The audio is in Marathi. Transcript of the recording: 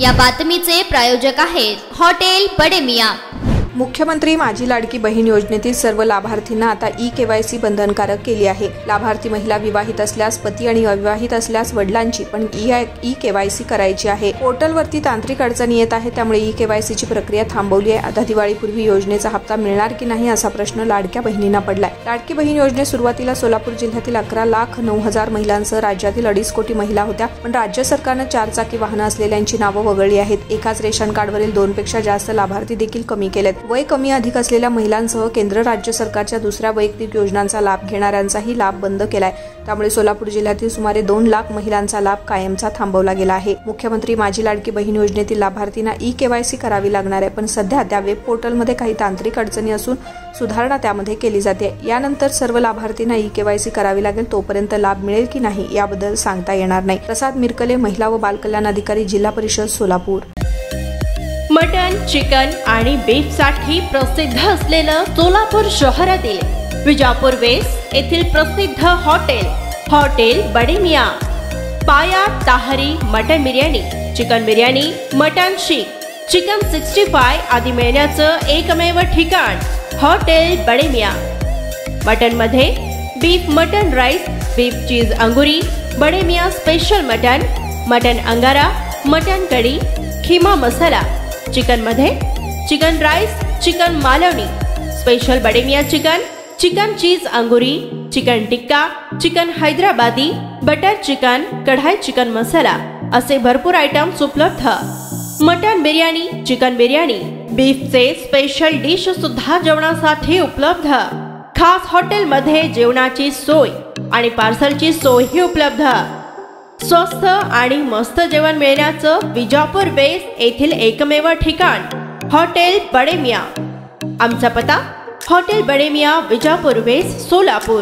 या बातमीचे प्रायोजक आहेत हॉटेल बडे मियां। मुख्यमंत्री माझी लाडकी बहीण योजनेतील सर्व लाभार्थींना आता ई-केवायसी बंधनकारक केली आहे। लाभार्थी महिला विवाहित असल्यास पती आणि अविवाहित असल्यास वडिलांची पण ई-केवायसी करायची आहे। पोर्टलवरती तांत्रिक अडचणी येत आहे, त्यामुळे ई-केवायसीची प्रक्रिया थांबवली आहे। आता दिवाळीपूर्वी योजनेचा हप्ता मिळणार की नाही असा प्रश्न लाडक्या बहिणींना पडलाय। लाडकी बहीण योजनेत सुरुवातीला सोलापूर जिल्ह्यातील 11,09,000 महिलांसह राज्यातील 2.5 कोटी महिला होत्या, पण राज्य सरकारने 4 चाकी वाहनं असलेल्यांची नावं वगळली आहेत। एकाच रेशन कार्डवरील 2 पेक्षा जास्त लाभार्थी देखील कमी केलेत। वय कमी अधिक असलेल्या महिलांसह केंद्र राज्य सरकारच्या दुसऱ्या वैयक्तिक योजनांचा लाभ घेणाऱ्यांचाही लाभ बंद केलाय। त्यामुळे सोलापूर जिल्ह्यातील सुमारे 2 लाख महिलांचा लाभ कायमचा थांबवला गेला आहे। मुख्यमंत्री माझी लाडकी बहीण योजनेतील लाभार्थींना ई-केवायसी करावी लागणार आहे, पण सध्या त्या वेब पोर्टलमध्ये काही तांत्रिक अडचणी असून सुधारणा त्यामध्ये केली जाते। यानंतर सर्व लाभार्थींना ई-केवायसी करावी लागेल, तोपर्यंत लाभ मिळेल की नाही याबद्दल सांगता येणार नाही। प्रसाद मिरकले, महिला व बालकल्याण अधिकारी, जिल्हा परिषद सोलापूर। मटन, चिकन आणि बीफ साठी प्रसिद्ध असलेलं सोलापूर शहरातील विजापूर वेस्ट येथील प्रसिद्ध hotel Bade Miyan. Paya tahari mutton biryani, chicken biryani, mutton seekh, chicken 65 आदी मिळण्याचं एकमेव ठिकाण हॉटेल बडे मियां। मटन मध्ये beef mutton rice, beef cheese angoori, Bade Miyan special mutton angara, mutton kadhi, keema masala. Chicken मध्ये chicken rice, chicken Malvani, special Bade Miyan chicken cheese angoori, chicken tikka, chicken Hyderabadi, butter chicken, kadai chicken masala असे भरपूर आयटम्स उपलब्ध। मटन बिर्याणी, चिकन बिर्याणी, बीफचे स्पेशल डिश सुद्धा जेवणासाठी उपलब्ध। खास हॉटेल मध्ये जेवणाची सोय आणि पार्सलची सोयही उपलब्ध। स्वस्त आणि मस्त जेवण मिळण्याचं विजापूर वेस्ट येथील एकमेव ठिकाण हॉटेल बडे मियां। आमचा पत्ता हॉटेल बडे मियां, विजापूर वेस्ट, सोलापूर।